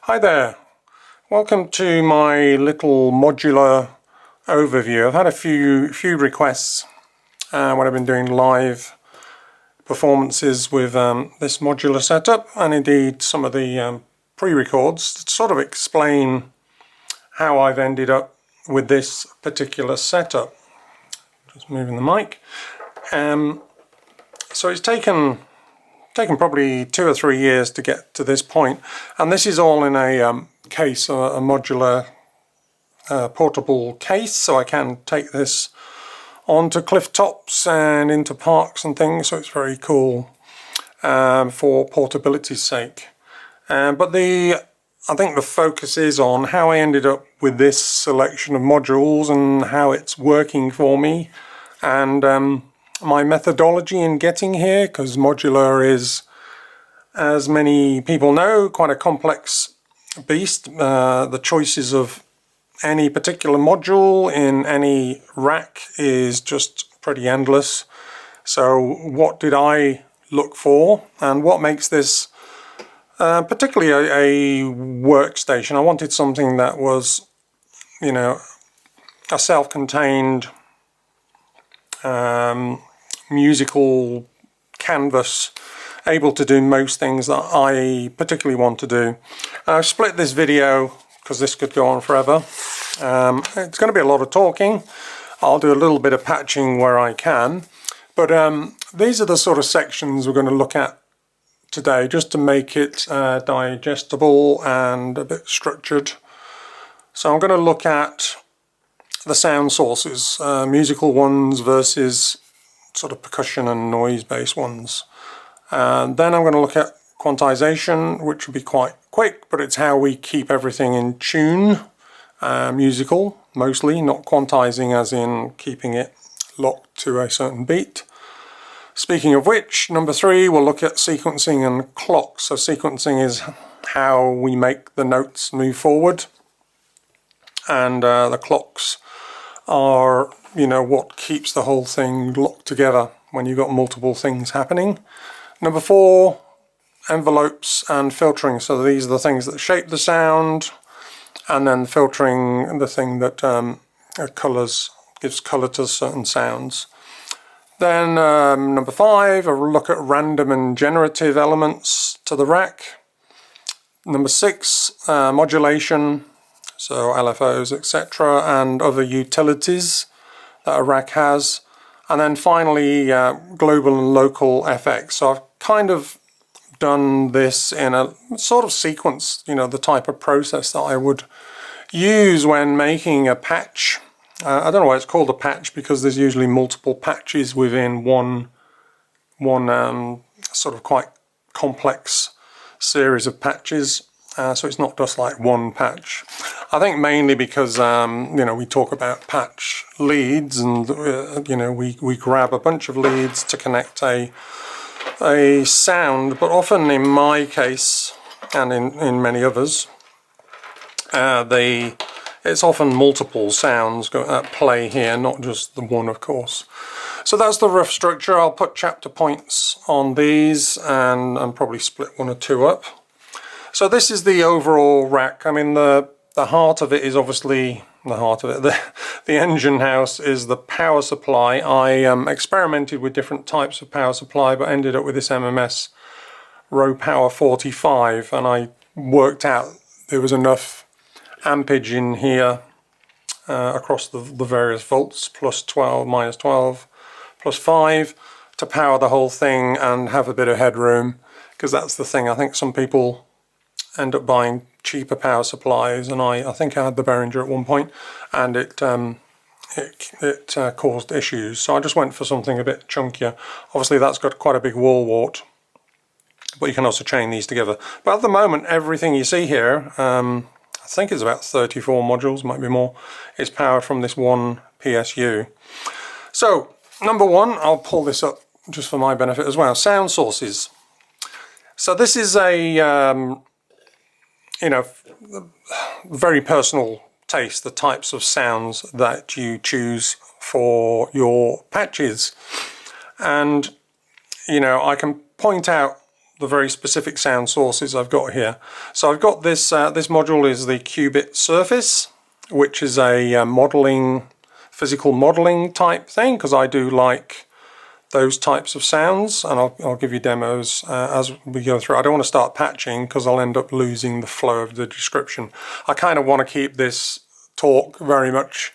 Hi there, welcome to my little modular overview. I've had a few requests when I've been doing live performances with this modular setup, and indeed some of the pre-records to sort of explain how I've ended up with this particular setup. Just moving the mic. So it's taken probably 2 or 3 years to get to this point, and this is all in a case, a modular portable case, so I can take this onto cliff tops and into parks and things, so it's very cool for portability's sake. But I think the focus is on how I ended up with this selection of modules and how it's working for me, and my methodology in getting here, because modular is, as many people know, quite a complex beast. The choices of any particular module in any rack is just pretty endless. So what did I look for, and what makes this particularly a workstation? I wanted something that was, you know, a self-contained musical canvas, able to do most things that I particularly want to do. I've split this video because this could go on forever. It's going to be a lot of talking. I'll do a little bit of patching where I can, but these are the sort of sections we're going to look at today, just to make it digestible and a bit structured. So I'm going to look at the sound sources, musical ones versus sort of percussion and noise based ones. And then I'm going to look at quantization, which will be quite quick, but it's how we keep everything in tune, musical mostly, not quantizing as in keeping it locked to a certain beat. Speaking of which, number 3, we'll look at sequencing and clocks. So sequencing is how we make the notes move forward, and the clocks are, you know, what keeps the whole thing locked together when you've got multiple things happening. Number 4, envelopes and filtering. So these are the things that shape the sound, and then filtering, the thing that gives colour to certain sounds. Then number 5, a look at random and generative elements to the rack. Number 6, modulation, so LFOs, etc., and other utilities that a rack has. And then finally, global and local FX. So I've kind of done this in a sort of sequence, you know, the type of process that I would use when making a patch. I don't know why it's called a patch, because there's usually multiple patches within one sort of quite complex series of patches. So it's not just like one patch. I think mainly because you know, we talk about patch leads, and you know, we grab a bunch of leads to connect a sound, but often in my case and in many others, it's often multiple sounds at play here, not just the one, of course. So that's the rough structure. I'll put chapter points on these and probably split 1 or 2 up. So this is the overall rack. I mean, the heart of it is obviously the engine house is the power supply. I experimented with different types of power supply, but ended up with this MMS Row Power 45, and I worked out there was enough ampage in here across the various volts, plus 12, minus 12, plus 5, to power the whole thing and have a bit of headroom, because that's the thing. I think some people end up buying cheaper power supplies, and I think I had the Behringer at one point, and it caused issues. So I just went for something a bit chunkier. Obviously that's got quite a big wall wart, but you can also chain these together. But at the moment, everything you see here, I think it's about 34 modules, might be more, is powered from this one PSU. So number 1, I'll pull this up just for my benefit as well, sound sources. So this is a you know, very personal taste, the types of sounds that you choose for your patches. And, you know, I can point out the very specific sound sources I've got here. So I've got this, this module is the Qubit Surface, which is a physical modeling type thing, because I do like those types of sounds, and I'll give you demos as we go through. I don't want to start patching because I'll end up losing the flow of the description. I kind of want to keep this talk very much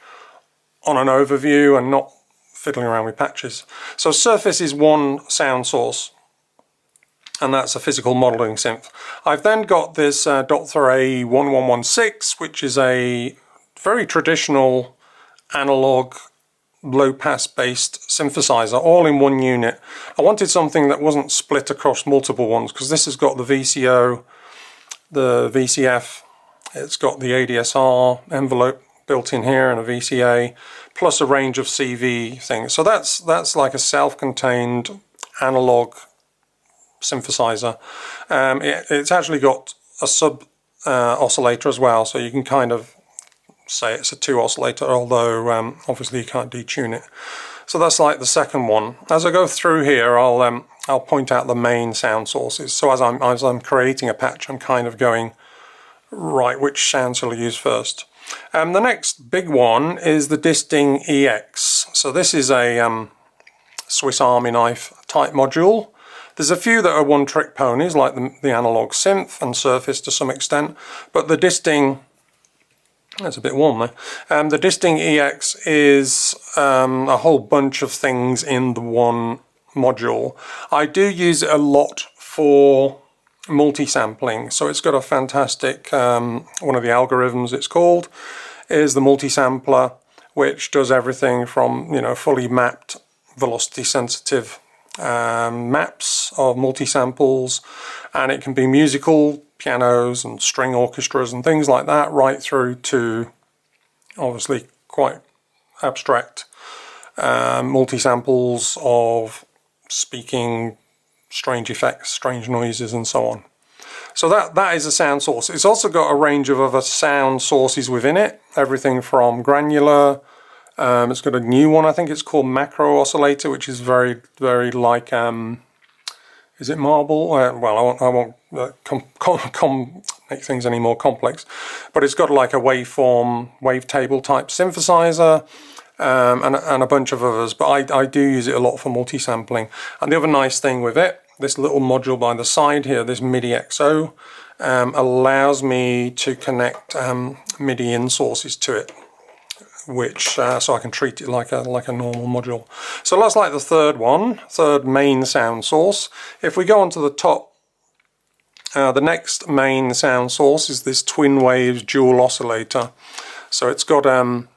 on an overview and not fiddling around with patches. So Surface is one sound source, and that's a physical modeling synth. I've then got this Dr. A1116, which is a very traditional analog low-pass based synthesizer, all in one unit. I wanted something that wasn't split across multiple ones, because this has got the VCO, the VCF, it's got the ADSR envelope built in here and a VCA, plus a range of CV things. So that's like a self-contained analog synthesizer. It's actually got a sub oscillator as well, so you can kind of say it's a 2 oscillator, although obviously you can't detune it. So that's like the second one. As I go through here, I'll point out the main sound sources. So as I'm creating a patch, I'm kind of going, right, which sound shall I use first? The next big one is the Disting EX. So this is a Swiss Army knife type module. There's a few that are one-trick ponies, like the analog synth and Surface to some extent, but the Disting, it's a bit warm there. The Disting EX is a whole bunch of things in the one module. I do use it a lot for multi-sampling, so it's got a fantastic, one of the algorithms it's called, is the multi-sampler, which does everything from, you know, fully mapped velocity sensitive maps of multi-samples, and it can be musical, pianos and string orchestras and things like that, right through to obviously quite abstract multi-samples of speaking, strange effects, strange noises and so on. So that is a sound source. It's also got a range of other sound sources within it, everything from granular. It's got a new one, I think it's called Macro Oscillator, which is very, very like, is it Marble? Well, I won't make things any more complex, but it's got like a waveform, wavetable type synthesizer, and a bunch of others, but I do use it a lot for multi-sampling. And the other nice thing with it, this little module by the side here, this MIDI XO, allows me to connect MIDI in sources to it, which so I can treat it like a normal module. So that's like the third main sound source. If we go on to the top, the next main sound source is this Twin Waves dual oscillator. So it's got a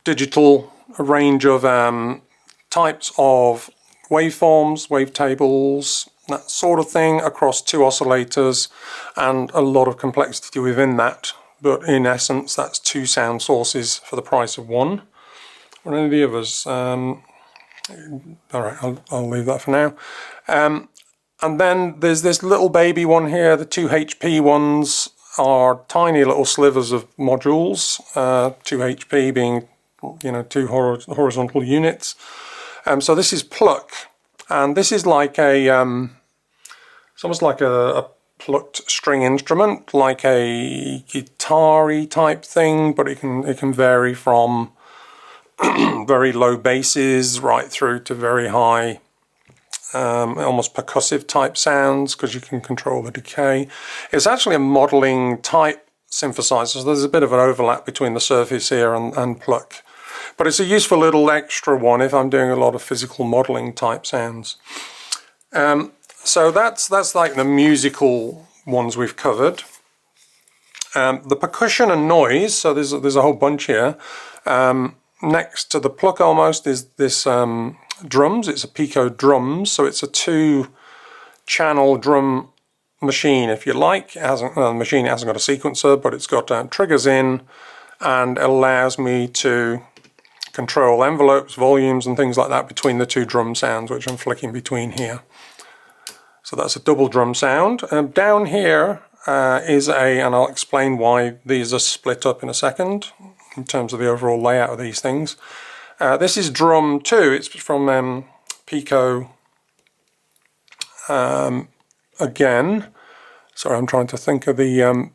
digital range of types of waveforms, wavetables, that sort of thing, across 2 oscillators, and a lot of complexity within that. But in essence, that's 2 sound sources for the price of 1. What are any of the others? Alright, I'll leave that for now. And then there's this little baby one here. The 2 HP ones are tiny little slivers of modules, 2 HP being, you know, 2 horizontal units. So this is Pluck, and this is like a, it's almost like a plucked string instrument, like a guitar-y type thing, but it can vary from very low basses right through to very high, almost percussive type sounds, because you can control the decay. It's actually a modeling type synthesizer, so there's a bit of an overlap between the Surface here and Pluck. But it's a useful little extra one if I'm doing a lot of physical modeling type sounds. So that's like the musical ones we've covered. The percussion and noise, so there's a whole bunch here. Next to the Pluck almost is this drums. It's a Pico drums, so it's a 2-channel drum machine, if you like. The machine hasn't got a sequencer, but it's got triggers in, and allows me to control envelopes, volumes and things like that between the 2 drum sounds, which I'm flicking between here. So that's a double drum sound. Down here is and I'll explain why these are split up in a second in terms of the overall layout of these things. This is drum 2. It's from Pico again. Sorry, I'm trying to think of the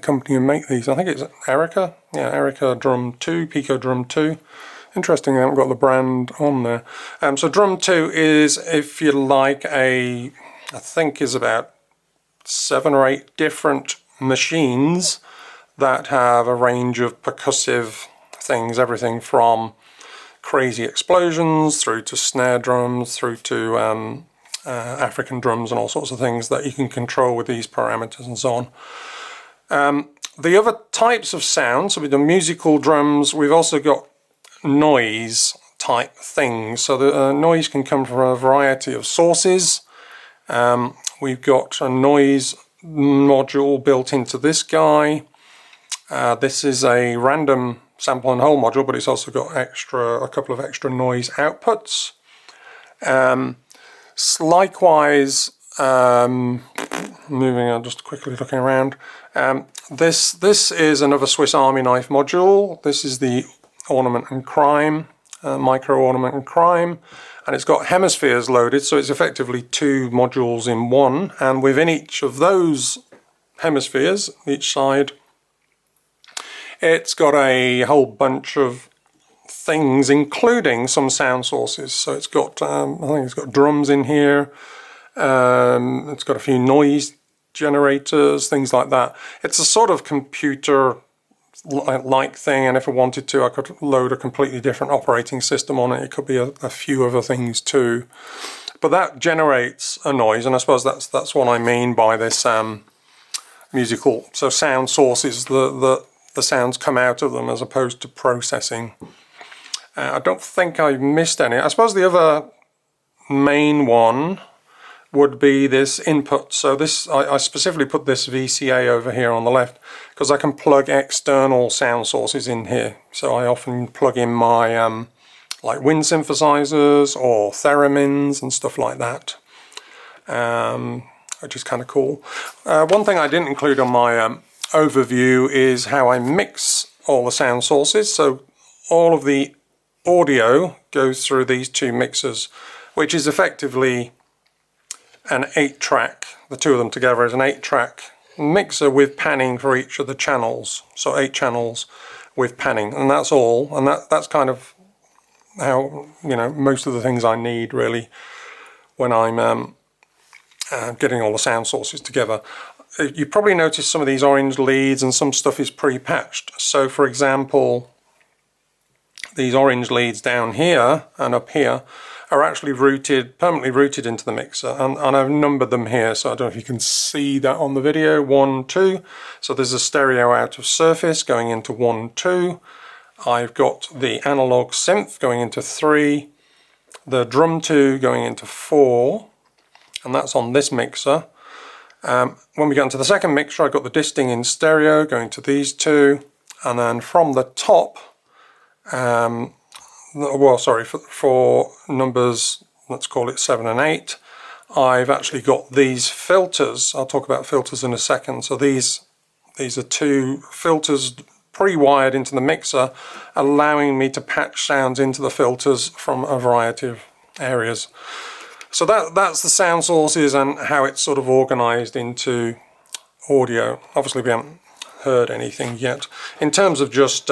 company who make these. I think it's Erica. Yeah, Erica Drum 2, Pico Drum 2. Interesting, I haven't got the brand on there. So Drum 2 is, if you like, I think is about 7 or 8 different machines that have a range of percussive things, everything from crazy explosions through to snare drums, through to African drums and all sorts of things that you can control with these parameters and so on. The other types of sounds, so with the musical drums, we've also got noise type things. So the noise can come from a variety of sources. We've got a noise module built into this guy. This is a random sample and hold module, but it's also got a couple of extra noise outputs. Likewise, moving on, just quickly looking around. This is another Swiss Army knife module. This is the ornament and crime, micro ornament and crime, and it's got hemispheres loaded, so it's effectively 2 modules in one, and within each of those hemispheres, each side, it's got a whole bunch of things, including some sound sources. So it's got, I think it's got drums in here, it's got a few noise generators, things like that. It's a sort of computer-like thing, and if I wanted to, I could load a completely different operating system on it. It could be a few other things too. But that generates a noise, and I suppose that's what I mean by this musical. So sound sources, the sounds come out of them as opposed to processing. I don't think I've missed any. I suppose the other main one would be this input. So this, I specifically put this VCA over here on the left because I can plug external sound sources in here. So I often plug in my like wind synthesizers or theremins and stuff like that, which is kind of cool. One thing I didn't include on my overview is how I mix all the sound sources. So all of the audio goes through these 2 mixers, which is effectively an 8-track. The 2 of them together is an 8-track mixer with panning for each of the channels. So 8 channels with panning, and that's all. And that's kind of how, you know, most of the things I need really when I'm getting all the sound sources together. You probably noticed some of these orange leads and some stuff is pre-patched. So for example, these orange leads down here and up here are actually permanently routed into the mixer, and I've numbered them here, so I don't know if you can see that on the video. 1, 2. So there's a stereo out of surface going into 1, 2. I've got the analog synth going into 3, the drum 2 going into 4, and that's on this mixer. When we get into the second mixer, I've got the Disting in stereo going to these 2, and then from the top, well, sorry, for numbers, let's call it 7 and 8, I've actually got these filters. I'll talk about filters in a second. So these are 2 filters pre-wired into the mixer, allowing me to patch sounds into the filters from a variety of areas. So that's the sound sources and how it's sort of organized into audio. Obviously we haven't heard anything yet. In terms of just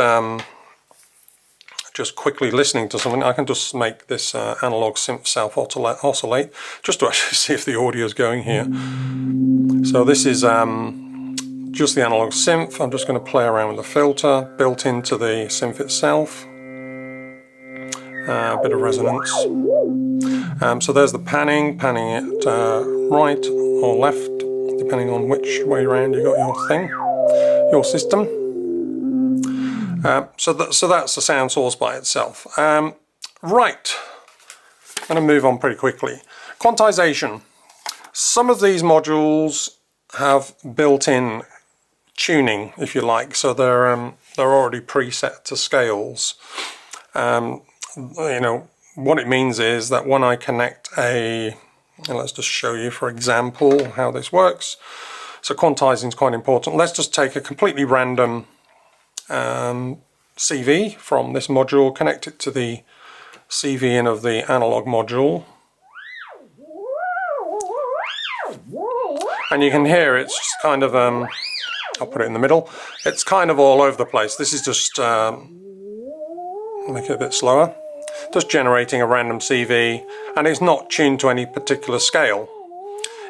quickly listening to something, I can just make this analog synth self-oscillate just to actually see if the audio is going here. So this is just the analog synth. I'm just going to play around with the filter built into the synth itself. A bit of resonance. So there's the panning it right or left, depending on which way around you got your thing, your system. So that's the sound source by itself. Right, I'm going to move on pretty quickly. Quantization. Some of these modules have built-in tuning, if you like, so they're already preset to scales. You know, what it means is that when I connect and let's just show you, for example, how this works. So quantizing is quite important. Let's just take a completely random CV from this module, connect it to the CV in of the analog module. and you can hear it's just kind of, I'll put it in the middle, it's kind of all over the place. This is just, make it a bit slower, just generating a random CV, and it's not tuned to any particular scale.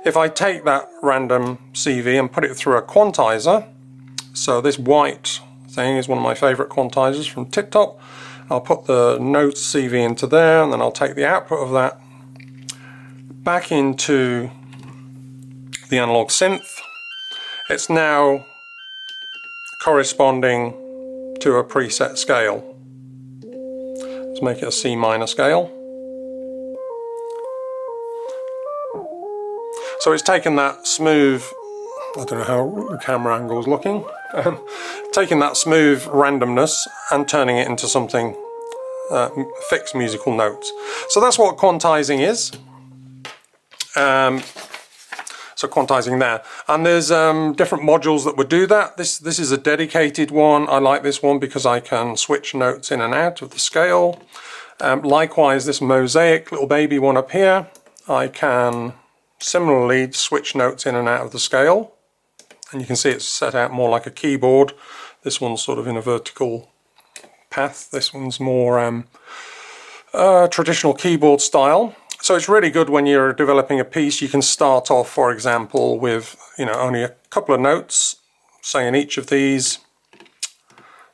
If I take that random CV and put it through a quantizer, so this white thing is one of my favourite quantizers from TikTok. I'll put the note CV into there, and then I'll take the output of that back into the analog synth. It's now corresponding to a preset scale. Let's make it a C minor scale. So it's taken that smooth, I don't know how the camera angle is looking, taking that smooth randomness and turning it into something, fixed musical notes. So that's what quantizing is. So quantizing there. And there's different modules that would do that. This is a dedicated one. I like this one because I can switch notes in and out of the scale. Likewise, this mosaic little baby one up here, I can similarly switch notes in and out of the scale. And you can see it's set out more like a keyboard. This one's sort of in a vertical path. This one's more traditional keyboard style. So it's really good when you're developing a piece. You can start off, for example, with only a couple of notes, say in each of these.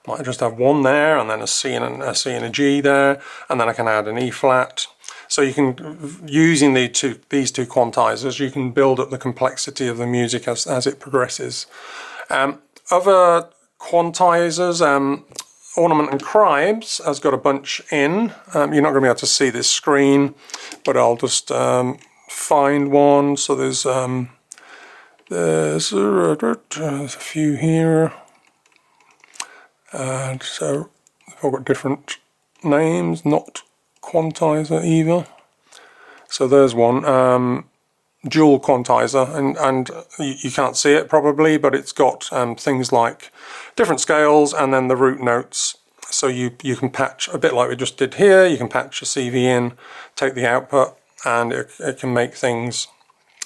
Might just have one there, and then a C and a G there, and then I can add an E flat. So you can, using these two quantizers, you can build up the complexity of the music as it progresses. Other quantizers, Ornament and Cribes has got a bunch in. You're not going to be able to see this screen, but I'll just find one. So there's a few here, and so they've all got different names. Not quantizer either. So there's one, dual quantizer, and you can't see it probably, but it's got things like different scales and then the root notes. So you can patch, a bit like we just did here, you can patch a CV in, take the output, and it can make things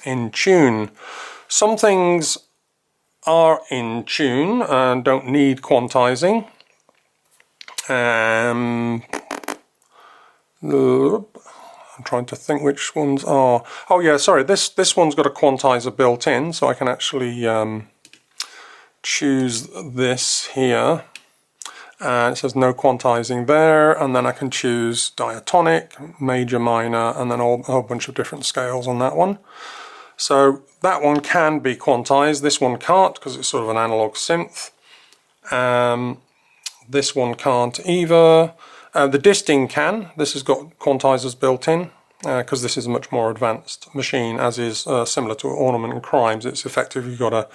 in tune. Some things are in tune and don't need quantizing. I'm trying to think which ones are. Oh yeah, sorry, this one's got a quantizer built in, so I can actually choose this here. And it says no quantizing there, and then I can choose diatonic, major, minor, and then a whole bunch of different scales on that one. So that one can be quantized, this one can't because it's sort of an analog synth. This one can't either. The Disting can. This has got quantizers built in because this is a much more advanced machine, as is similar to Ornament and Cribes. It's effectively got a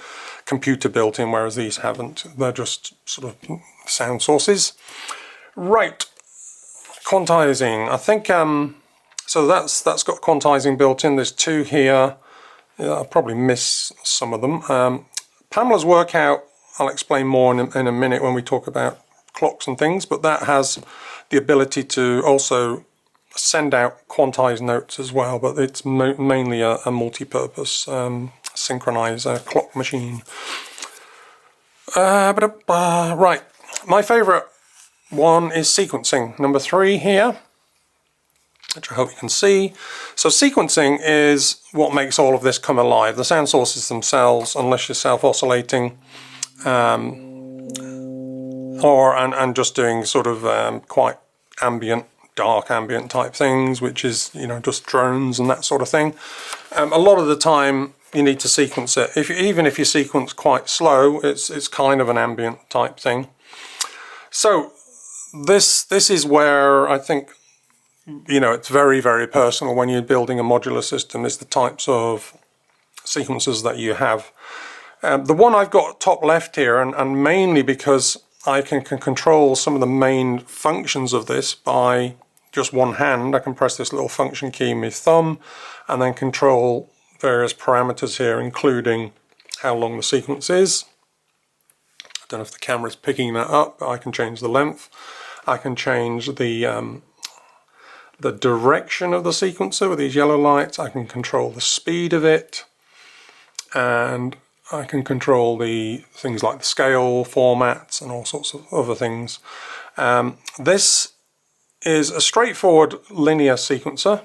computer built in, whereas these haven't. They're just sort of sound sources. Right, quantizing. I think so. That's got quantizing built in. There's two here. Yeah, I'll probably miss some of them. Pamela's workout, I'll explain more in a minute when we talk about clocks and things, but that has the ability to also send out quantized notes as well, but it's mainly a multi-purpose synchronizer clock machine. Right, my favourite one is sequencing, number 3 here, which I hope you can see. So sequencing is what makes all of this come alive. The sound sources themselves, unless you're self-oscillating, and just doing sort of quite ambient, dark ambient type things, which is just drones and that sort of thing. A lot of the time you need to sequence it. Even if you sequence quite slow, it's kind of an ambient type thing. So this is where I think it's very, very personal when you're building a modular system, is the types of sequences that you have. The one I've got top left here, and mainly because I can control some of the main functions of this by just one hand. I can press this little function key with my thumb and then control various parameters here, including how long the sequence is. I don't know if the camera's picking that up, but I can change the length. I can change the direction of the sequencer with these yellow lights. I can control the speed of it. and I can control the things like the scale, formats, and all sorts of other things. This is a straightforward linear sequencer.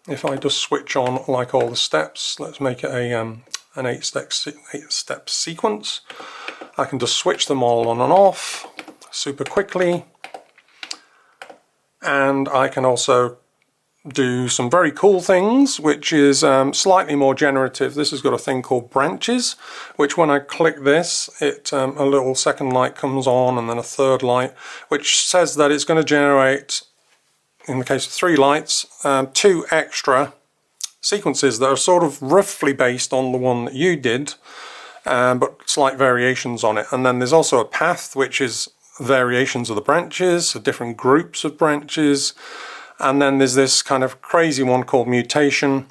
If I just switch on like all the steps, let's make it an 8-step sequence. I can just switch them all on and off super quickly, and I can also do some very cool things, which is slightly more generative. This has got a thing called branches, which when I click this, a little second light comes on and then a third light, which says that it's going to generate, in the case of 3 lights, 2 extra sequences that are sort of roughly based on the one that you did, but slight variations on it. And then there's also a path, which is variations of the branches, so different groups of branches. And then there's this kind of crazy one called mutation,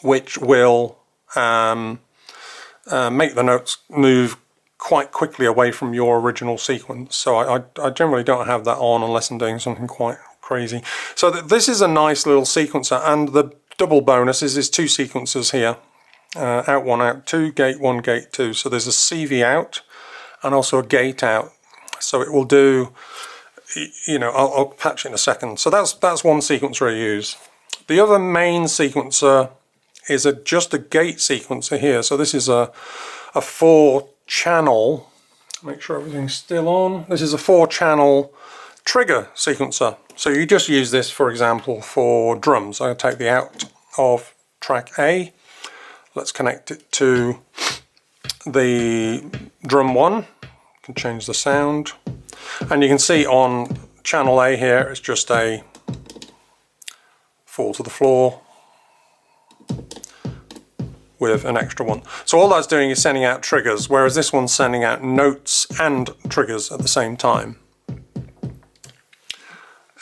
which will make the notes move quite quickly away from your original sequence. So I generally don't have that on unless I'm doing something quite crazy. So this is a nice little sequencer, and the double bonus is there's 2 sequencers here. Out 1, out 2, gate 1, gate 2. So there's a CV out and also a gate out. So it will do, you know, I'll patch it in a second. So that's one sequencer I use. The other main sequencer is just a gate sequencer here. So this is a 4-channel, make sure everything's still on. This is a 4-channel trigger sequencer. So you just use this, for example, for drums. I'll take the out of track A. Let's connect it to the drum 1. Can change the sound, and you can see on channel A here it's just a fall to the floor with an extra one. So all that's doing is sending out triggers, whereas this one's sending out notes and triggers at the same time.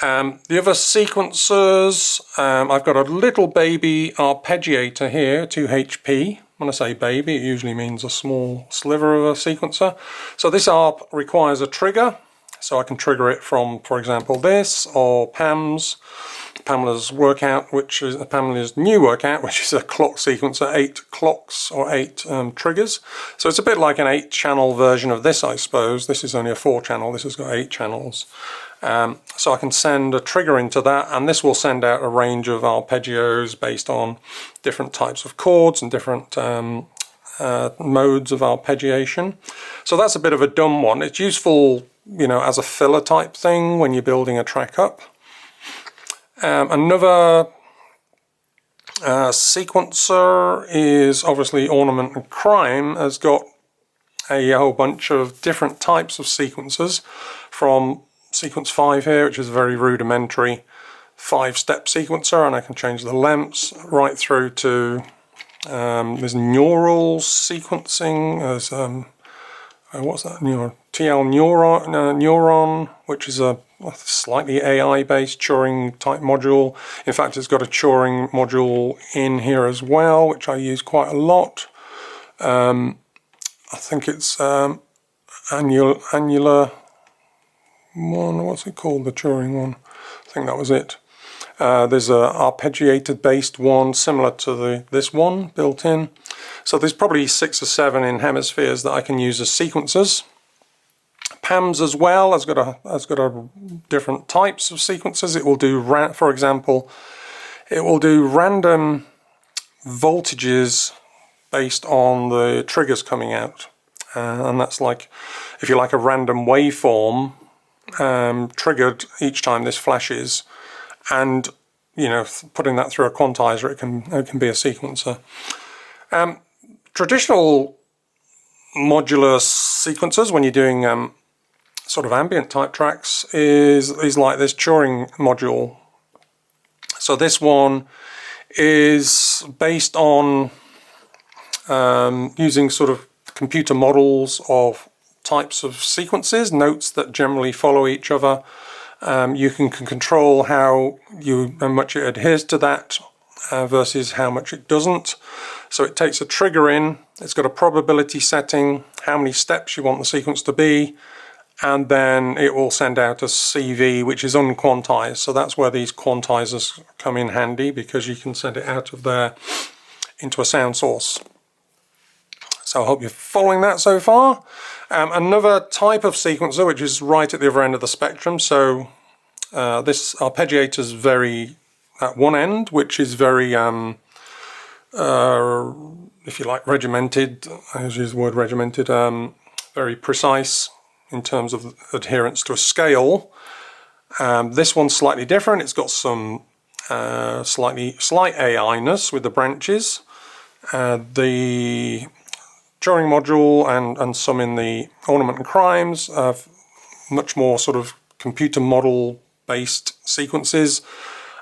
The other sequencers, I've got a little baby arpeggiator here, 2 HP. When I say baby, it usually means a small sliver of a sequencer. So this ARP requires a trigger, so I can trigger it from, for example, this, or Pamela's workout, which is Pamela's new workout, which is a clock sequencer, 8 clocks or 8 triggers. So it's a bit like an 8-channel version of this, I suppose. This is only a 4-channel, this has got 8 channels. So I can send a trigger into that, and this will send out a range of arpeggios based on different types of chords and different modes of arpeggiation. So that's a bit of a dumb one. It's useful, you know, as a filler type thing when you're building a track up. Another sequencer is obviously Ornament and Crime, has got a whole bunch of different types of sequencers, from sequence 5 here, which is a very rudimentary 5-step sequencer, and I can change the lengths right through to there's neural sequencing, there's what's that, TL neuron, which is a slightly AI based Turing type module. In fact, it's got a Turing module in here as well, which I use quite a lot. I think it's annular one, what's it called, the Turing one? I think that was it. There's a arpeggiated based one similar to this one built in. So there's probably 6 or 7 in hemispheres that I can use as sequencers. PAMS as well has got a different types of sequencers. It will do, for example, it will do random voltages based on the triggers coming out, and that's like, if you like, a random waveform triggered each time this flashes, and you know, putting that through a quantizer, it can be a sequencer. Traditional modular sequencers, when you're doing sort of ambient type tracks, is like this Turing module. So this one is based on using sort of computer models of types of sequences, notes that generally follow each other. You can control how much it adheres to that versus how much it doesn't. So it takes a trigger in, it's got a probability setting, how many steps you want the sequence to be, and then it will send out a CV which is unquantized. So that's where these quantizers come in handy, because you can send it out of there into a sound source. So I hope you're following that so far. Another type of sequencer, which is right at the other end of the spectrum. So this arpeggiator is very at one end, which is very, if you like, regimented. I use the word regimented. Very precise in terms of adherence to a scale. This one's slightly different. It's got some slight AI-ness with the branches. The Turing module and some in the ornament and crimes have much more sort of computer model based sequences.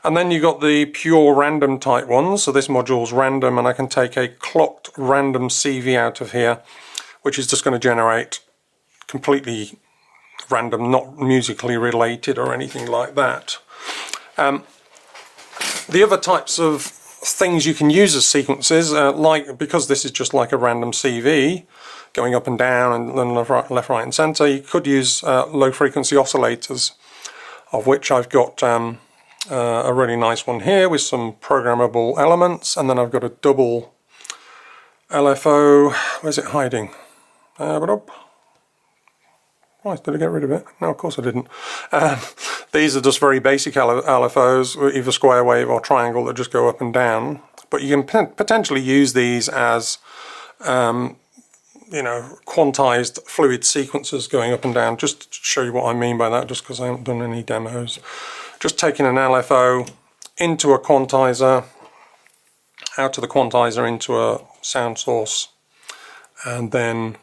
And then you got the pure random type ones. So this module's random, and I can take a clocked random CV out of here, which is just going to generate completely random, not musically related or anything like that. The other types of things you can use as sequences, because this is just like a random CV going up and down and then left, right and center, you could use low frequency oscillators, of which I've got a really nice one here with some programmable elements, and then I've got a double LFO. Where's it hiding? Why did I get rid of it? No, of course I didn't. These are just very basic LFOs, either square wave or triangle, that just go up and down. But you can potentially use these as, you know, quantized fluid sequences going up and down. Just to show you what I mean by that, just because I haven't done any demos. Just taking an LFO into a quantizer, out of the quantizer into a sound source, and then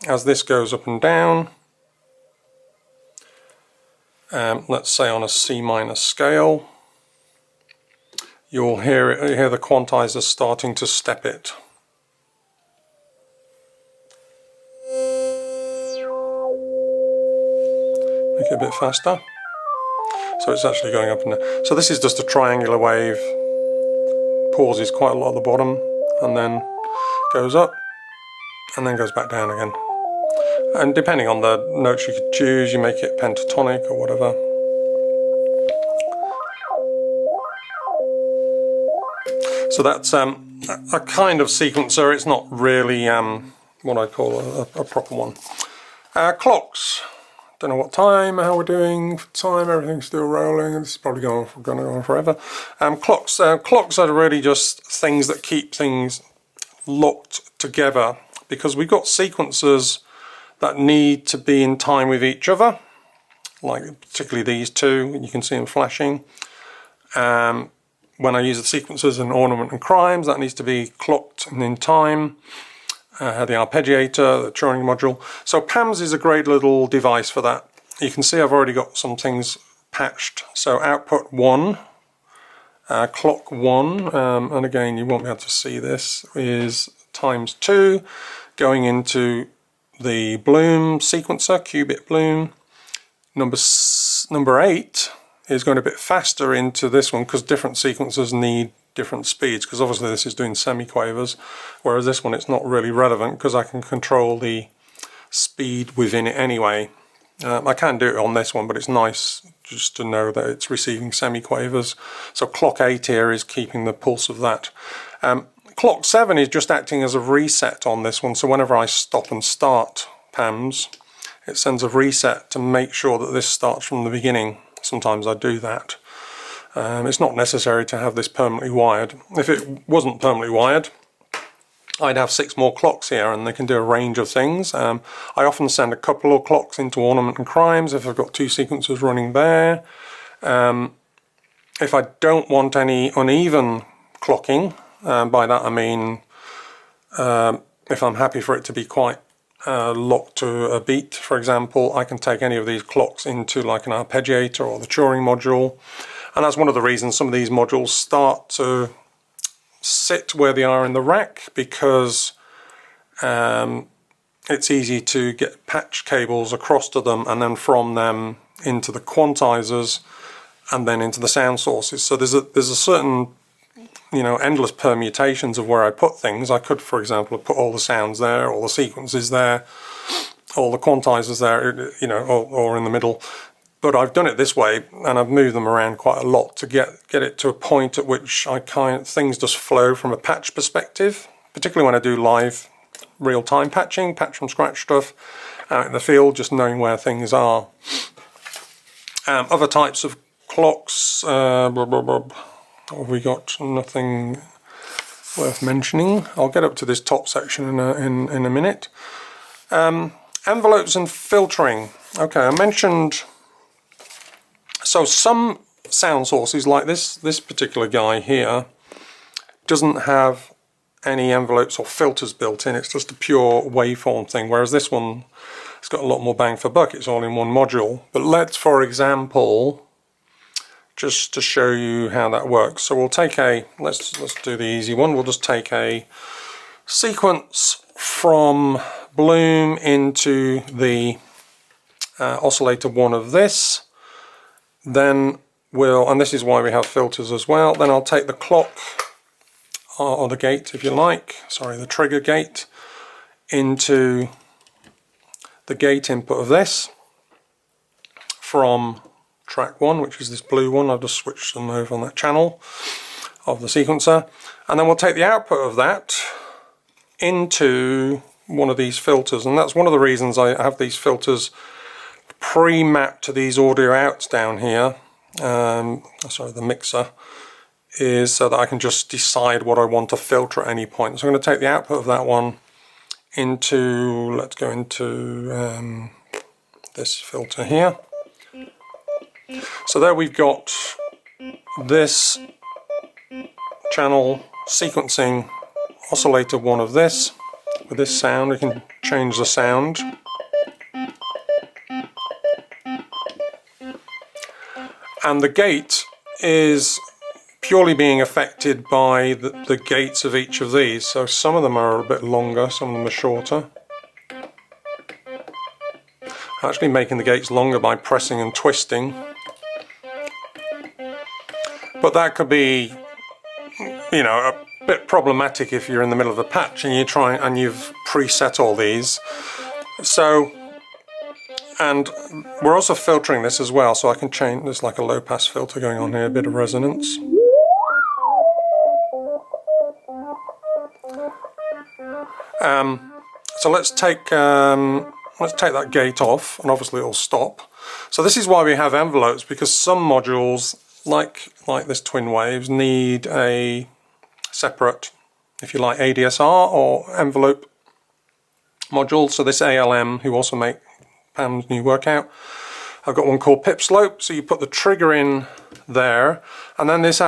as this goes up and down, let's say on a C minor scale, you'll hear the quantizer starting to step it. Make it a bit faster. So it's actually going up and down. So this is just a triangular wave, pauses quite a lot at the bottom, and then goes up, and then goes back down again. And depending on the notes you could choose, you make it pentatonic or whatever. So that's a kind of sequencer. It's not really what I'd call a proper one. Clocks. Don't know what time, how we're doing for time. Everything's still rolling. This is probably going to go on forever. Clocks are really just things that keep things locked together, because we've got sequencers that need to be in time with each other, like particularly these two. You can see them flashing. When I use the sequencers in ornament and crimes, that needs to be clocked and in time. The arpeggiator, the Turing module. So PAMS is a great little device for that. You can see I've already got some things patched. So output 1, clock 1, and again you won't be able to see this, is times 2 going into the Bloom sequencer, qubit Bloom. Number 8 is going a bit faster into this one, because different sequencers need different speeds, because obviously this is doing semiquavers, whereas this one it's not really relevant because I can control the speed within it anyway. I can do it on this one, but it's nice just to know that it's receiving semiquavers. So clock 8 here is keeping the pulse of that. Clock 7 is just acting as a reset on this one, so whenever I stop and start PAMS, it sends a reset to make sure that this starts from the beginning. Sometimes I do that. It's not necessary to have this permanently wired. If it wasn't permanently wired, I'd have 6 more clocks here, and they can do a range of things. I often send a couple of clocks into ornament and crimes if I've got 2 sequencers running there. If I don't want any uneven clocking, by that I mean if I'm happy for it to be quite locked to a beat, for example, I can take any of these clocks into like an arpeggiator or the Turing module. And that's one of the reasons some of these modules start to sit where they are in the rack, because it's easy to get patch cables across to them, and then from them into the quantizers, and then into the sound sources. So there's a certain, you know, endless permutations of where I put things. I could, for example, put all the sounds there, all the sequences there, all the quantizers there, you know, or in the middle. But I've done it this way, and I've moved them around quite a lot to get it to a point at which things just flow from a patch perspective, particularly when I do live real-time patching, patch from scratch stuff out in the field, just knowing where things are. Other types of clocks, what have we got? Nothing worth mentioning. I'll get up to this top section in a minute. Envelopes and filtering. Okay, I mentioned, so some sound sources like this particular guy here doesn't have any envelopes or filters built in. It's just a pure waveform thing, whereas this one, it's got a lot more bang for buck. It's all in one module. But let's, for example, just to show you how that works. So we'll take let's do the easy one. We'll just take a sequence from Bloom into the oscillator one of this. Then and this is why we have filters as well. Then I'll take the clock, or the gate if you like, sorry, the trigger gate, into the gate input of this from track 1, which is this blue one. I've just switched them over on that channel of the sequencer, and then we'll take the output of that into one of these filters, and that's one of the reasons I have these filters pre-mapped to these audio outs down here. Sorry, the mixer is so that I can just decide what I want to filter at any point. So I'm going to take the output of that one into, let's go into this filter here. So there we've got this channel sequencing oscillator one of this with this sound. We can change the sound. And the gate is purely being affected by the gates of each of these. So some of them are a bit longer, some of them are shorter. Actually making the gates longer by pressing and twisting. But that could be, you know, a bit problematic if you're in the middle of a patch and you've preset all these. So, and we're also filtering this as well, so I can change, there's like a low pass filter going on here, a bit of resonance. So let's take that gate off, and obviously it'll stop. So this is why we have envelopes, because some modules, like this Twin Waves, need a separate, if you like, ADSR or envelope module. So this ALM, who also make Pam's new workout, I've got one called Pip Slope. So you put the trigger in there, and then this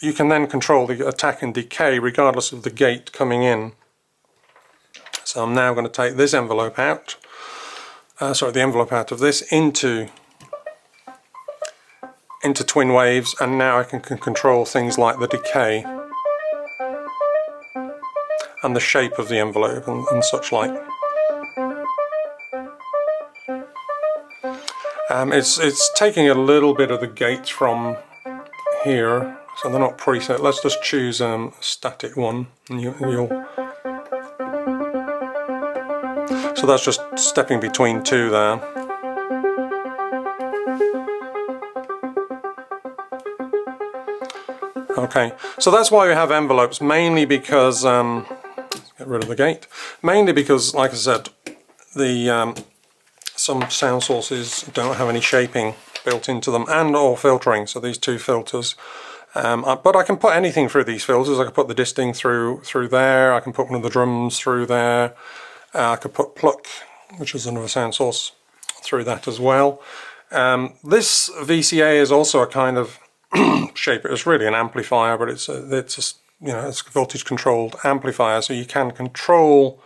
you can then control the attack and decay regardless of the gate coming in. So I'm now going to take this envelope out, the envelope out of this into Twin Waves, and now I can control things like the decay and the shape of the envelope and such like. It's taking a little bit of the gates from here, so they're not preset. Let's just choose a static one, and you'll. So that's just stepping between two there. Okay, so that's why we have envelopes, mainly because, let's get rid of the gate, mainly because, like I said, some sound sources don't have any shaping built into them and or filtering, so these two filters. But I can put anything through these filters. I can put the Disting through there, I can put one of the drums through there. I could put Pluck, which is another sound source, through that as well. This VCA is also a kind of shaper. It's really an amplifier, but it's a voltage controlled amplifier, so you can control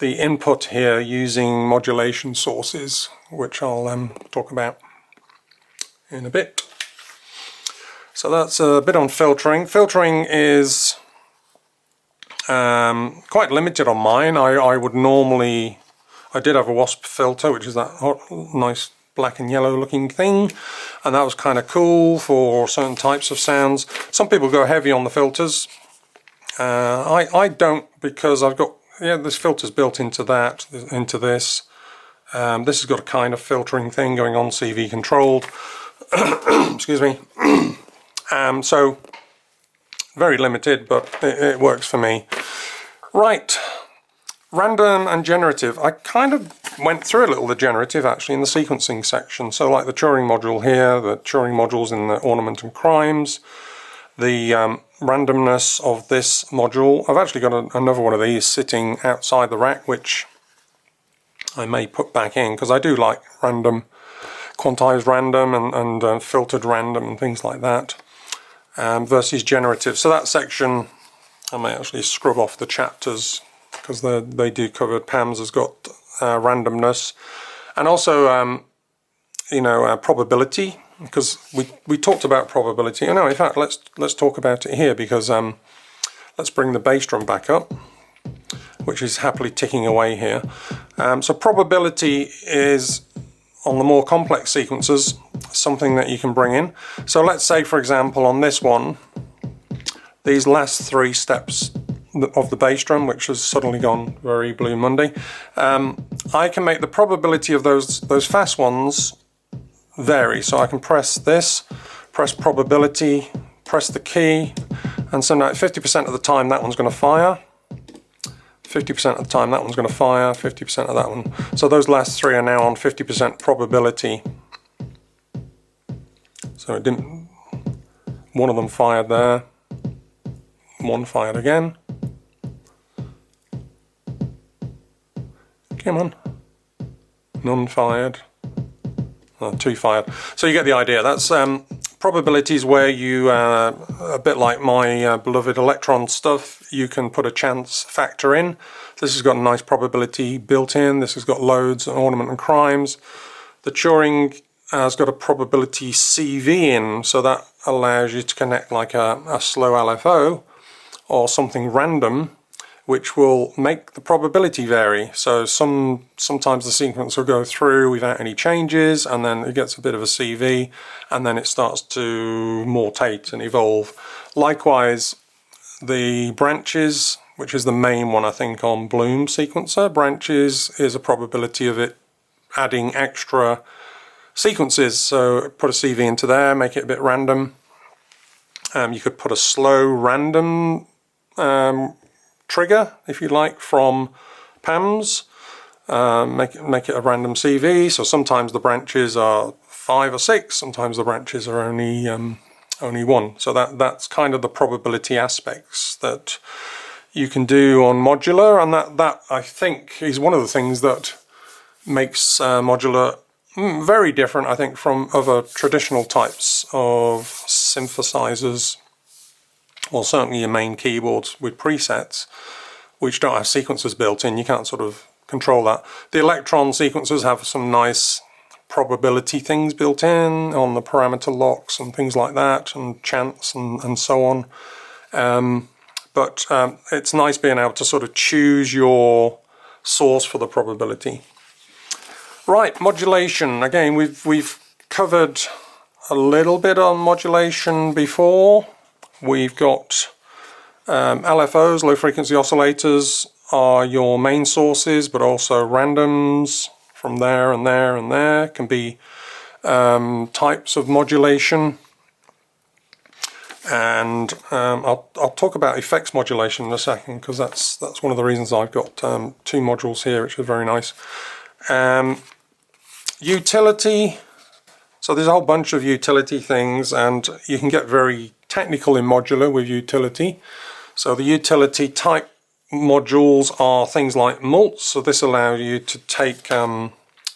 the input here using modulation sources, which I'll talk about in a bit. So that's a bit on filtering. Filtering is quite limited on mine. I did have a Wasp filter, which is that nice black and yellow looking thing, and that was kind of cool for certain types of sounds. Some people go heavy on the filters. I don't, because I've got, this filter's built into that, into this. This has got a kind of filtering thing going on, CV controlled. Excuse me. So very limited, but it works for me. Right, Random and generative. I kind of went through a little the generative actually in the sequencing section. So like the Turing module here, the Turing modules in the ornament and crimes, the randomness of this module. I've actually got another one of these sitting outside the rack, which I may put back in because I do like random, quantized random and filtered random and things like that, versus generative. So that section I may actually scrub off the chapters because they do cover. PAMS has got randomness and also you know, probability, because we talked about probability. Oh no, in fact let's talk about it here, because let's bring the bass drum back up, which is happily ticking away here. So probability is, on the more complex sequences, something that you can bring in. So let's say, for example, on this one, these last 3 steps of the bass drum, which has suddenly gone very Blue Monday, I can make the probability of those fast ones vary. So I can press this, press probability, press the key, and so now 50% of the time that one's going to fire, 50% of the time that one's going to fire, 50% of that one. So those last 3 are now on 50% probability. So it didn't, one of them fired there, one fired again. Come on. None fired. 2 fired. So you get the idea. That's probabilities where you, a bit like my beloved Electron stuff, you can put a chance factor in. This has got a nice probability built in. This has got loads of ornament and crimes. The Turing has got a probability CV in, so that allows you to connect like a slow LFO or something random, which will make the probability vary. So sometimes the sequence will go through without any changes, and then it gets a bit of a CV, and then it starts to mortate and evolve. Likewise, the branches, which is the main one I think on Bloom sequencer, branches is a probability of it adding extra sequences. So put a CV into there, make it a bit random. You could put a slow random trigger, if you like, from PAMS, make it a random CV. So sometimes the branches are 5 or 6, sometimes the branches are only 1. So that's kind of the probability aspects that you can do on Modular, and that I think is one of the things that makes Modular very different, I think, from other traditional types of synthesizers. Well, certainly your main keyboards with presets, which don't have sequencers built in. You can't sort of control that. The Electron sequencers have some nice probability things built in on the parameter locks and things like that, and chants and so on. But it's nice being able to sort of choose your source for the probability. Right, modulation. Again, we've covered a little bit on modulation before. We've got LFOs, low frequency oscillators, are your main sources, but also randoms from there and there and there can be types of modulation. And I'll talk about effects modulation in a second, because that's one of the reasons I've got 2 modules here, which are very nice. Utility. So there's a whole bunch of utility things, and you can get very technical in Modular with utility. So the utility type modules are things like mults. So this allows you to take,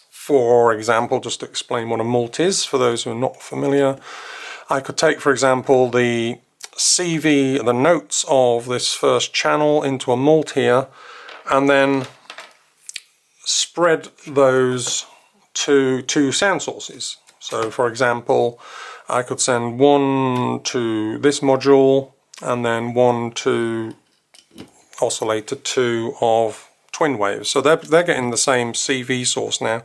for example, just to explain what a mult is for those who are not familiar, I could take, for example, the CV, the notes of this first channel into a mult here, and then spread those to 2 sound sources. So for example, I could send one to this module and then one to oscillator 2 of twin waves. So they're getting the same CV source now.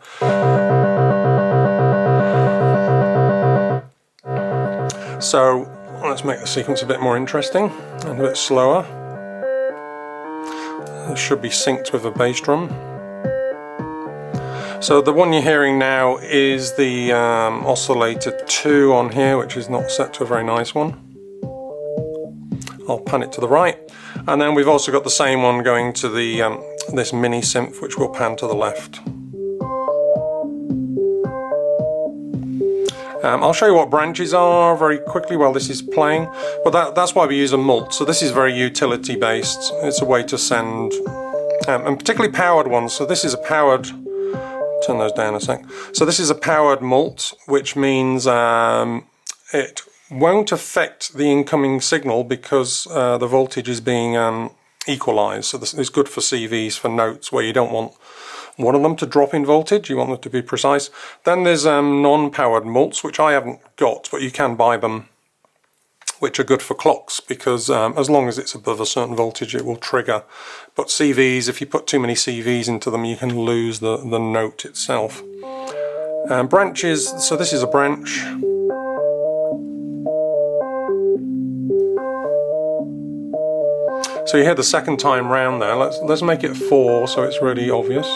So let's make the sequence a bit more interesting and a bit slower. It should be synced with a bass drum. So the one you're hearing now is the oscillator 2 on here, which is not set to a very nice one. I'll pan it to the right. And then we've also got the same one going to the this mini synth, which will pan to the left. I'll show you what branches are very quickly while this is playing, but that's why we use a mult. So this is very utility based. It's a way to send, and particularly powered ones. So this is a powered, turn those down a sec. So this is a powered mult, which means it won't affect the incoming signal because the voltage is being equalized. So this is good for CVs, for notes where you don't want one of them to drop in voltage, you want them to be precise. Then there's non-powered mults, which I haven't got, but you can buy them, which are good for clocks, because as long as it's above a certain voltage it will trigger. But CVs, if you put too many CVs into them, you can lose the note itself. Branches, so this is a branch. So you hear the second time round there. Let's make it 4 so it's really obvious.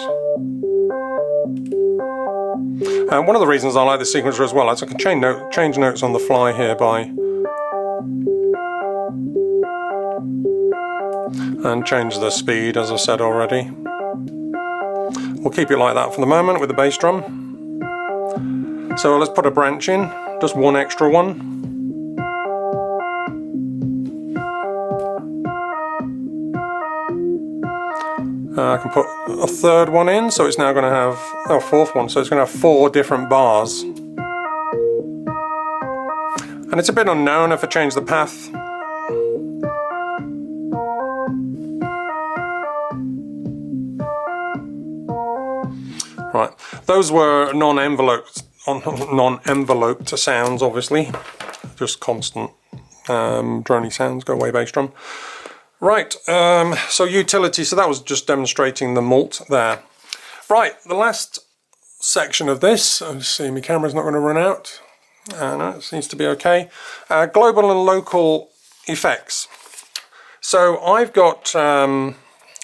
One of the reasons I like this sequencer as well is I can change notes on the fly here and change the speed, as I said already. We'll keep it like that for the moment with the bass drum. So let's put a branch in, just one extra one. I can put a third one in, so it's now going to have, oh, fourth one, so it's going to have 4 different bars. And it's a bit unknown if I change the path. Right, those were non-enveloped sounds, obviously, just constant drony sounds. Go away, bass drum. Right, so utility, so that was just demonstrating the mult there. Right, the last section of this, let's see, my camera's not going to run out. No, it seems to be okay. Global and local effects. So I've got, I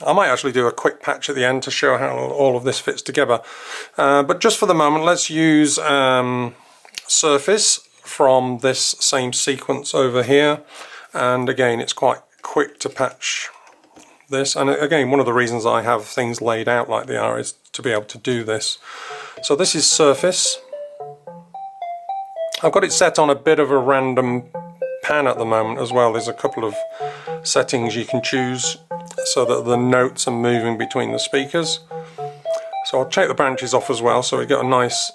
might actually do a quick patch at the end to show how all of this fits together. But just for the moment, let's use surface from this same sequence over here. And again, it's quite quick to patch this, and again, one of the reasons I have things laid out like they are is to be able to do this. So this is surface. I've got it set on a bit of a random pan at the moment as well. There's a couple of settings you can choose so that the notes are moving between the speakers. So I'll take the branches off as well so we get a nice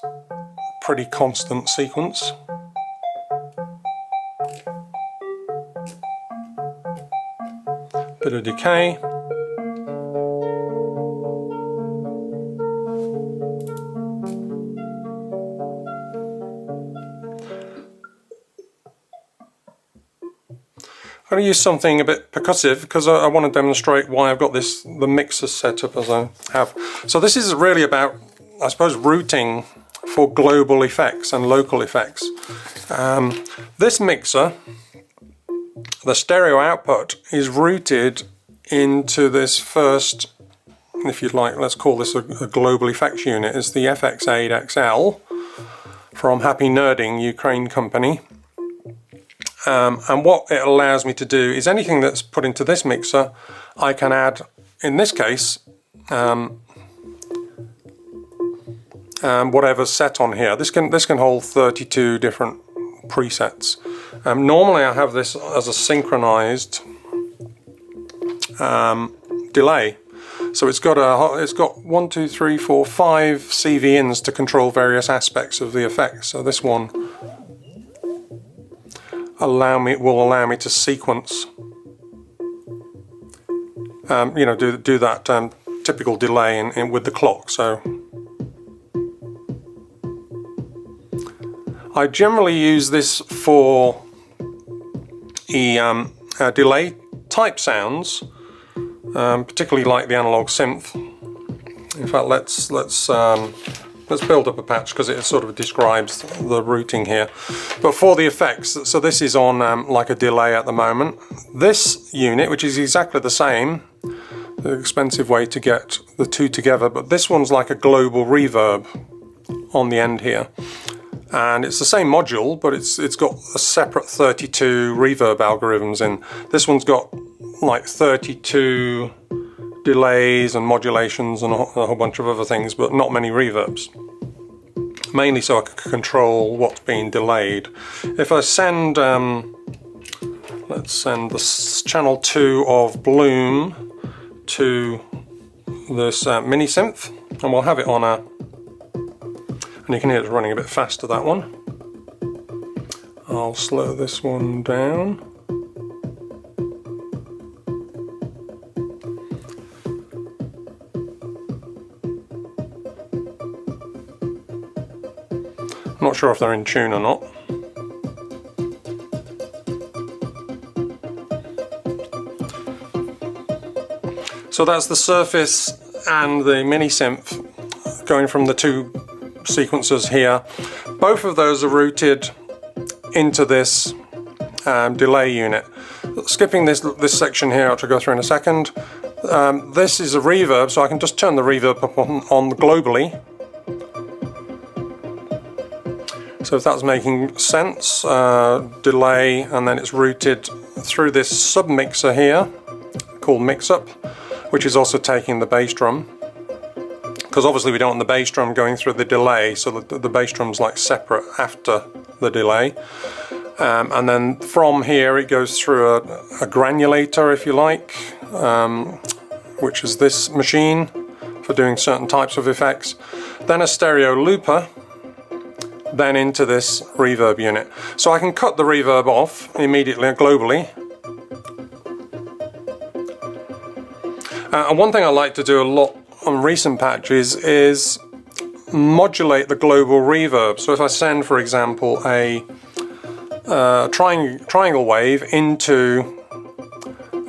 pretty constant sequence. Bit of decay. I'm going to use something a bit percussive because I want to demonstrate why I've got the mixer set up as I have. So this is really about, I suppose, routing for global effects and local effects. This mixer, the stereo output, is routed into this first, if you'd like, let's call this a global effects unit. It's the FX8XL from Happy Nerding, Ukraine company. And what it allows me to do is anything that's put into this mixer, I can add, in this case, whatever's set on here. This can hold 32 different presets. Normally I have this as a synchronized delay. So it's got 1, 2, 3, 4, 5 CV-ins to control various aspects of the effect. So this one will allow me to sequence, you know, do that typical delay in with the clock. So I generally use this for delay type sounds, particularly like the analog synth. In fact, let's build up a patch because it sort of describes the routing here. But for the effects, so this is on like a delay at the moment. This unit, which is exactly the same, the expensive way to get the two together, but this one's like a global reverb on the end here. And it's the same module, but it's got a separate 32 reverb algorithms in. This one's got like 32 delays and modulations and a whole bunch of other things, but not many reverbs. Mainly so I can control what's being delayed. If I send, let's send this channel 2 of Bloom to this mini synth, and we'll have it on a, and you can hear it's running a bit faster, that one. I'll slow this one down. I'm not sure if they're in tune or not. So that's the surface and the mini synth going from the two sequencers here. Both of those are routed into this delay unit. Skipping this section here, which I'll go through in a second. This is a reverb, so I can just turn the reverb up on globally. So if that's making sense, delay, and then it's routed through this sub-mixer here called Mix-Up, which is also taking the bass drum. Because obviously we don't want the bass drum going through the delay, so the bass drum's like separate after the delay. And then from here it goes through a granulator, if you like, which is this machine for doing certain types of effects. Then a stereo looper, then into this reverb unit. So I can cut the reverb off immediately globally. And one thing I like to do a lot on recent patches is modulate the global reverb. So if I send, for example, a triangle wave into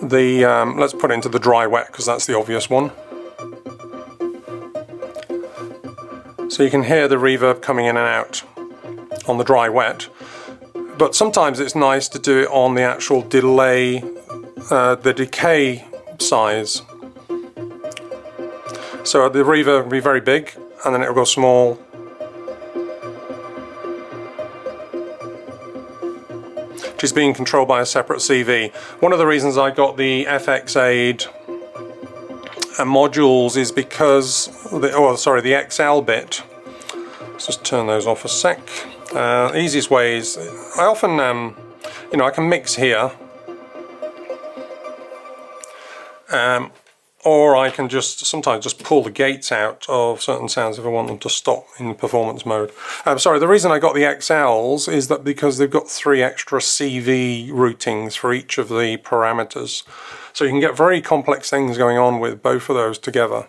the, let's put it into the dry wet because that's the obvious one. So you can hear the reverb coming in and out on the dry wet. But sometimes it's nice to do it on the actual delay, the decay size. So the reverb will be very big, and then it will go small. Which is being controlled by a separate CV. One of the reasons I got the FX-Aid modules is because, the XL bit. Let's just turn those off a sec. Easiest way is, I often, I can mix here. Or I can sometimes just pull the gates out of certain sounds if I want them to stop in performance mode. The reason I got the XLs is that because they've got 3 extra CV routings for each of the parameters. So you can get very complex things going on with both of those together.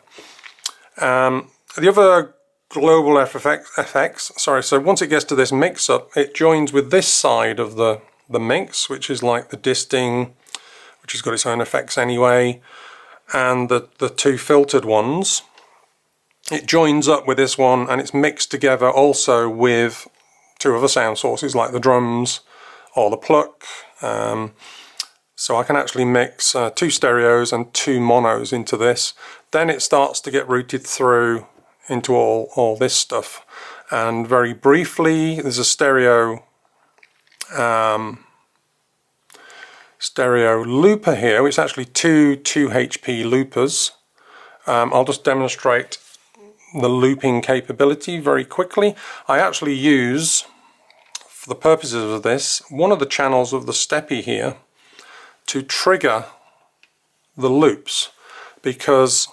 The other global FX, so once it gets to this mix-up, it joins with this side of the mix, which is like the Disting, which has got its own effects anyway, and the 2 filtered ones. It joins up with this one and it's mixed together also with 2 other sound sources like the drums or the pluck. So I can actually mix 2 stereos and 2 monos into this. Then it starts to get routed through into all this stuff. And very briefly, there's a stereo looper here, which is actually two 2HP loopers. I'll just demonstrate the looping capability very quickly. I actually use, for the purposes of this, one of the channels of the Steppy here to trigger the loops, because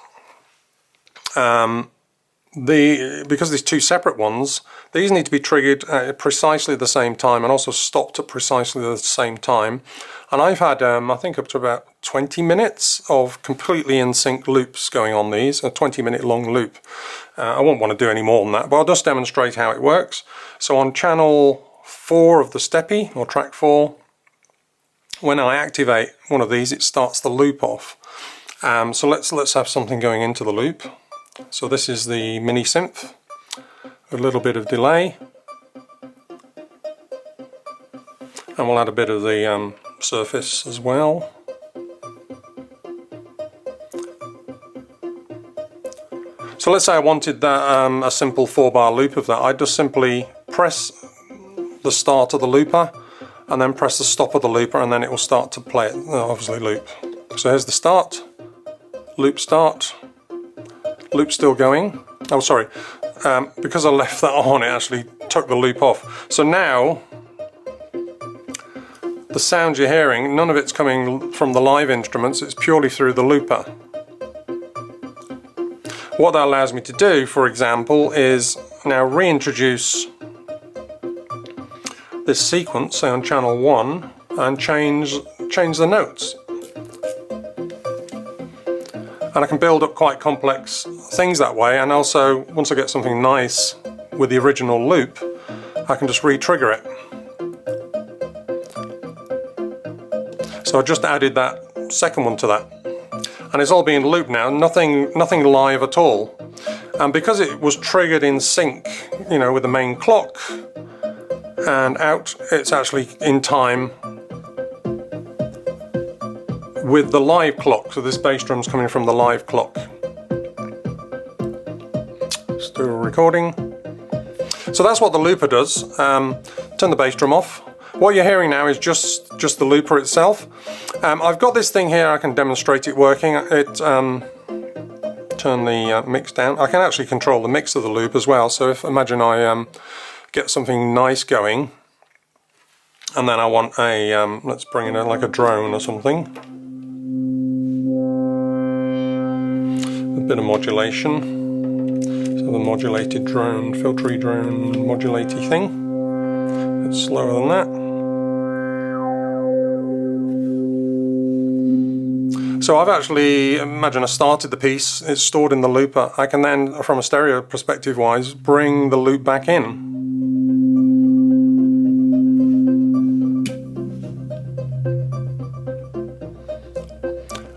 these 2 separate ones, these need to be triggered at precisely the same time and also stopped at precisely the same time. And I've had, I think, up to about 20 minutes of completely in sync loops going on these, a 20-minute long loop. I won't want to do any more than that, but I'll just demonstrate how it works. So on channel 4 of the Steppy, or track 4, when I activate one of these, it starts the loop off. So let's have something going into the loop. So this is the mini synth, a little bit of delay, and we'll add a bit of the surface as well. So let's say I wanted that a simple 4-bar loop of that. I'd just simply press the start of the looper and then press the stop of the looper, and then it will start to play it, obviously loop. So here's the start, loop start, loop still going. Oh sorry, because I left that on, it actually took the loop off. So now the sound you're hearing, none of it's coming from the live instruments, it's purely through the looper. What that allows me to do, for example, is now reintroduce this sequence, say on channel 1, and change the notes. And I can build up quite complex things that way, and also once I get something nice with the original loop, I can just re-trigger it. So I just added that second one to that. And it's all being looped now, nothing live at all. And because it was triggered in sync, you know, with the main clock and out, it's actually in time with the live clock. So this bass drum's coming from the live clock. Still recording. So that's what the looper does. Turn the bass drum off. What you're hearing now is just the looper itself. I've got this thing here, I can demonstrate it working. Turn the mix down. I can actually control the mix of the loop as well. So if, imagine I get something nice going, and then I want a, let's bring in like a drone or something. A bit of modulation. So the modulated drone, filtery drone, modulaty thing. A bit slower than that. So I've actually, imagine I started the piece, it's stored in the looper. I can then, from a stereo perspective wise, bring the loop back in.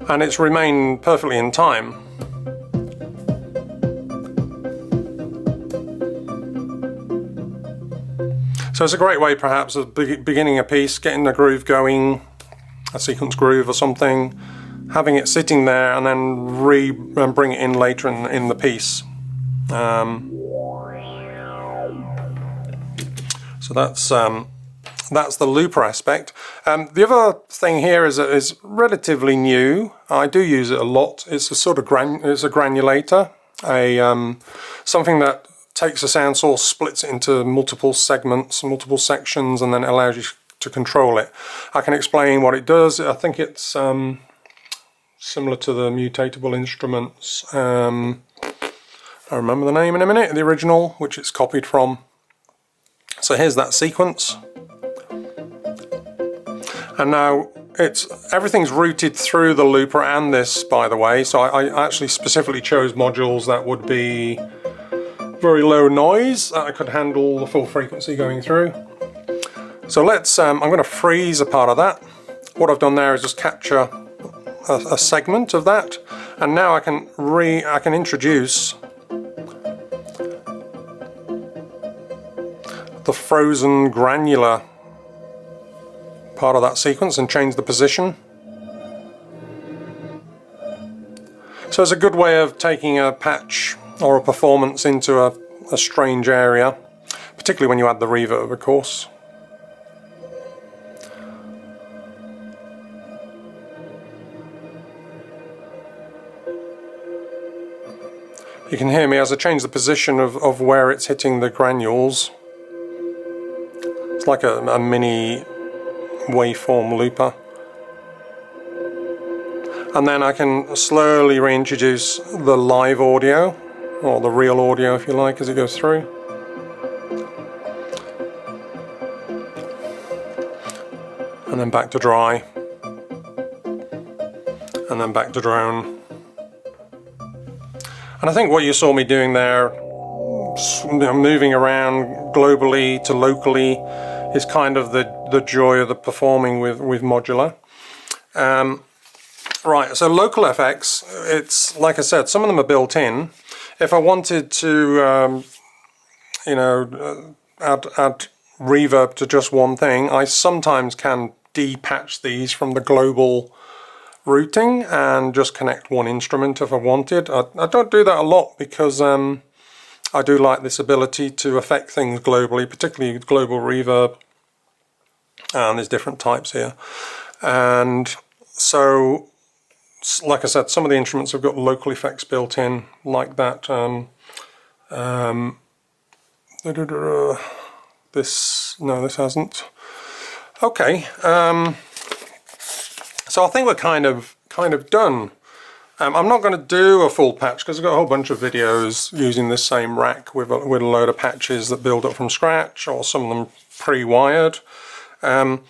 And it's remained perfectly in time. So it's a great way perhaps of beginning a piece, getting the groove going, a sequence groove or something, having it sitting there and then bring it in later in the piece. So that's the looper aspect. The other thing here is relatively new. I do use it a lot. It's a sort of it's a granulator, something that takes a sound source, splits it into multiple segments, multiple sections, and then allows you to control it. I can explain what it does. I think it's similar to the mutatable instruments. I'll remember the name in a minute, the original, which it's copied from. So here's that sequence. And now everything's routed through the looper and this, by the way. So I actually specifically chose modules that would be very low noise, that I could handle the full frequency going through. So let's, I'm going to freeze a part of that. What I've done there is just capture a segment of that, and now I can introduce the frozen granular part of that sequence and change the position. So it's a good way of taking a patch or a performance into a strange area, particularly when you add the reverb, of course. You can hear me as I change the position of where it's hitting the granules. It's like a mini waveform looper. And then I can slowly reintroduce the live audio, or the real audio if you like, as it goes through. And then back to dry. And then back to drone. And I think what you saw me doing there, moving around globally to locally, is kind of the joy of the performing with Modular. Right, so local FX, it's like I said, some of them are built in. If I wanted to, you know, add reverb to just one thing, I sometimes can depatch these from the global routing and just connect one instrument if I wanted. I don't do that a lot because I do like this ability to affect things globally, particularly global reverb, and there's different types here. And so like I said, some of the instruments have got local effects built in, like that. This hasn't. Okay, so I think we're kind of done. I'm not going to do a full patch because I've got a whole bunch of videos using this same rack with a load of patches that build up from scratch, or some of them pre-wired. Some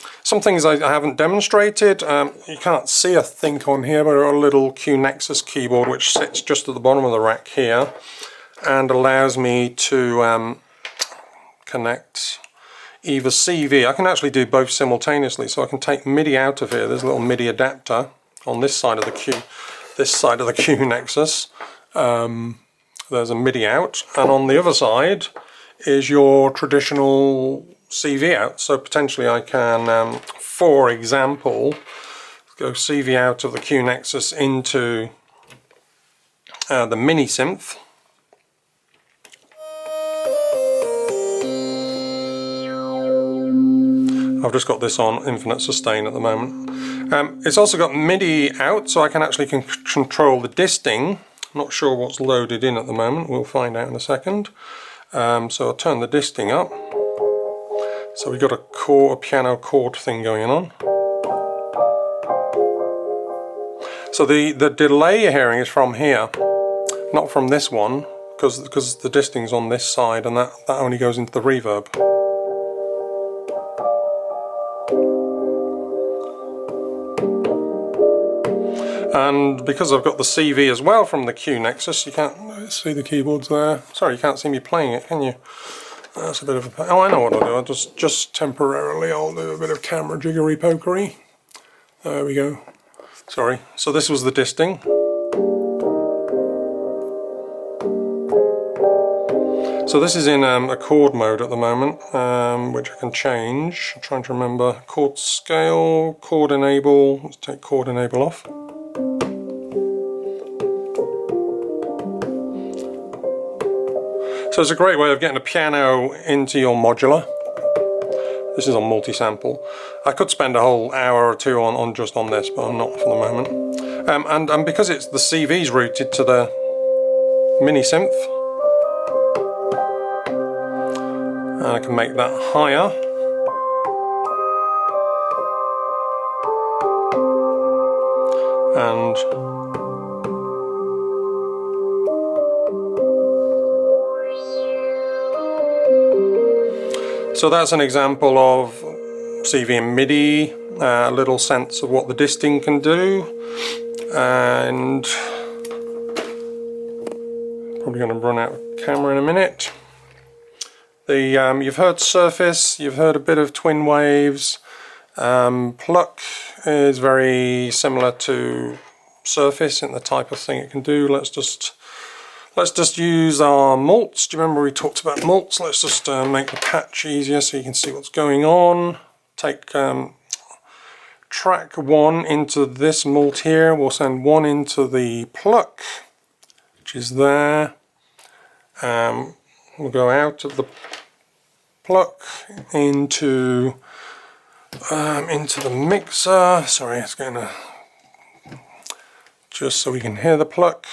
things I haven't demonstrated. You can't see a thing on here, but a little Q-Nexus keyboard which sits just at the bottom of the rack here and allows me to connect either CV. I can actually do both simultaneously, so I can take MIDI out of here. There's a little MIDI adapter on this side of the Q-Nexus. There's a MIDI out, and on the other side is your traditional CV out. So potentially I can, for example, go CV out of the Q-Nexus into the mini synth. I've just got this on infinite sustain at the moment. It's also got MIDI out, so I can actually control the disting. I'm not sure what's loaded in at the moment, we'll find out in a second. So I'll turn the disting up. So we've got a piano chord thing going on. So the delay you're hearing is from here, not from this one, because the disting's on this side, and that only goes into the reverb. And because I've got the CV as well from the Q-Nexus, you can't see the keyboards there. Sorry, you can't see me playing it, can you? That's a bit of a... Oh, I know what I'll do. I'll just temporarily, I'll do a bit of camera jiggery pokery. There we go. Sorry. So this was the disting. So this is in a chord mode at the moment, which I can change. I'm trying to remember. Chord scale, chord enable. Let's take chord enable off. So it's a great way of getting a piano into your modular. This is on multi-sample. I could spend a whole hour or two on just on this, but I'm not for the moment. And because it's the CV's routed to the mini synth, I can make that higher. And so that's an example of CV and MIDI, a little sense of what the disting can do, and probably going to run out of camera in a minute. You've heard surface, you've heard a bit of twin waves. Pluck is very similar to surface in the type of thing it can do. Let's just use our mults. Do you remember we talked about mults? Let's just make the patch easier so you can see what's going on. Take track 1 into this mult here. We'll send 1 into the pluck, which is there. We'll go out of the pluck into the mixer. Sorry, it's going to... just so we can hear the pluck.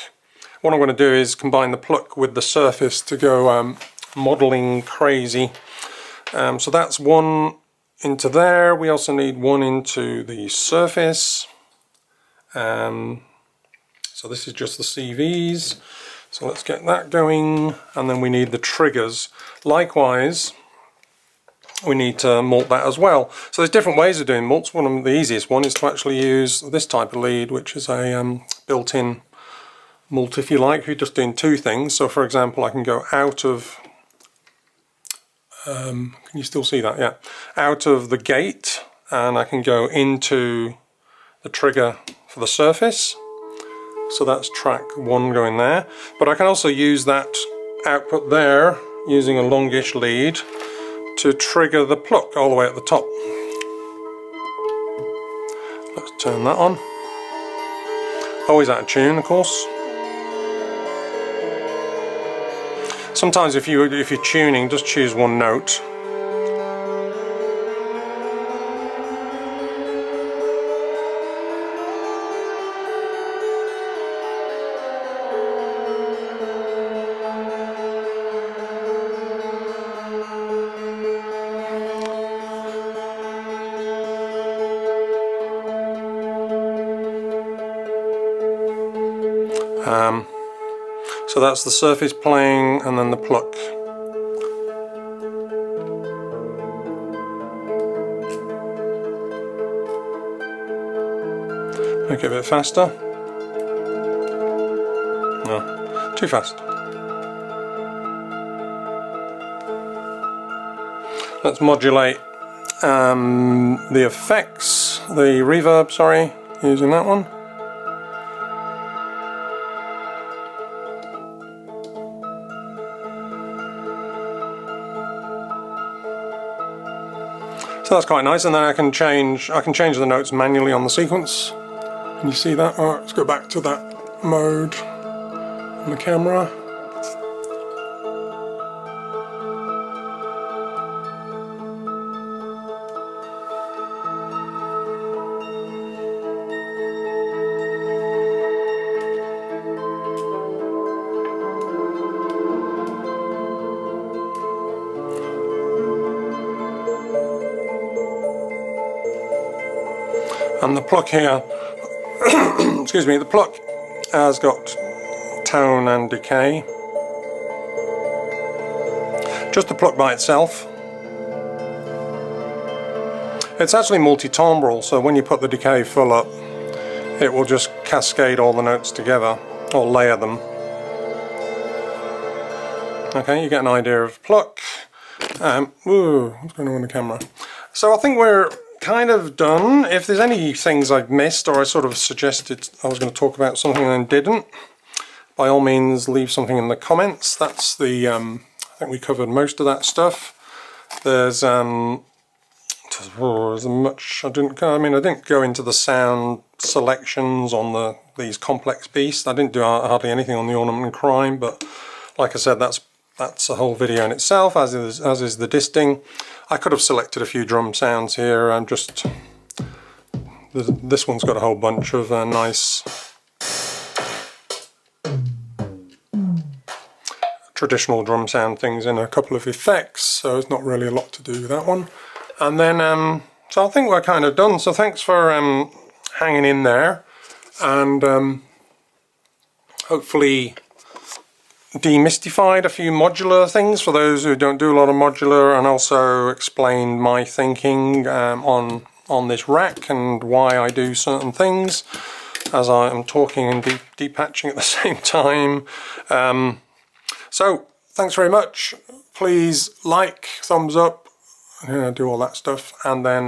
What I'm going to do is combine the pluck with the surface to go modeling crazy. So that's 1 into there. We also need 1 into the surface. So this is just the CVs. So let's get that going, and then we need the triggers. Likewise, we need to mult that as well. So there's different ways of doing mults. One of the easiest one is to actually use this type of lead, which is a built-in mult, if you like. You're just doing 2 things. So for example, I can go out of can you still see that? Yeah, out of the gate, and I can go into the trigger for the surface. So that's track 1 going there. But I can also use that output there using a longish lead to trigger the pluck all the way at the top. Let's turn that on. Always out of tune, of course. Sometimes if you're tuning, just choose 1 note. So that's the surface playing and then the pluck. Make it a bit faster. No, too fast. Let's modulate the effects, the reverb, sorry, using that one. So that's quite nice, and then I can change the notes manually on the sequence. Can you see that? Alright, let's go back to that mode on the camera. And the pluck here, excuse me, the pluck has got tone and decay. Just the pluck by itself. It's actually multi-timbral, so when you put the decay full up, it will just cascade all the notes together, or layer them. Okay, you get an idea of pluck. Ooh, what's going on with the camera? So I think we're kind of done. If there's any things I've missed, or I sort of suggested I was going to talk about something and didn't, by all means leave something in the comments. That's the I think we covered most of that stuff. There's much I didn't go into the sound selections on these complex beasts. I didn't do hardly anything on the ornament and crime, but like I said, that's a whole video in itself, as is the disting. I could have selected a few drum sounds here, and just this one's got a whole bunch of nice traditional drum sound things and a couple of effects, so it's not really a lot to do with that one. And then so I think we're kind of done, so thanks for hanging in there, and hopefully demystified a few modular things for those who don't do a lot of modular, and also explained my thinking on this rack and why I do certain things as I am talking and depatching at the same time. So thanks very much. Please like, thumbs up, do all that stuff, and then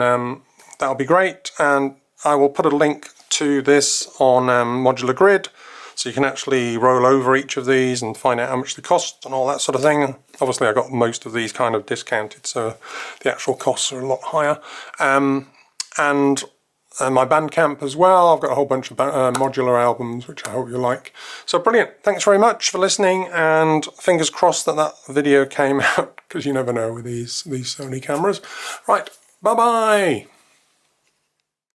that'll be great. And I will put a link to this on Modular Grid, so you can actually roll over each of these and find out how much they cost and all that sort of thing. Obviously I got most of these kind of discounted, so the actual costs are a lot higher. And my Bandcamp as well, I've got a whole bunch of modular albums, which I hope you like. So brilliant, thanks very much for listening, and fingers crossed that video came out, because you never know with these Sony cameras. Right, bye bye!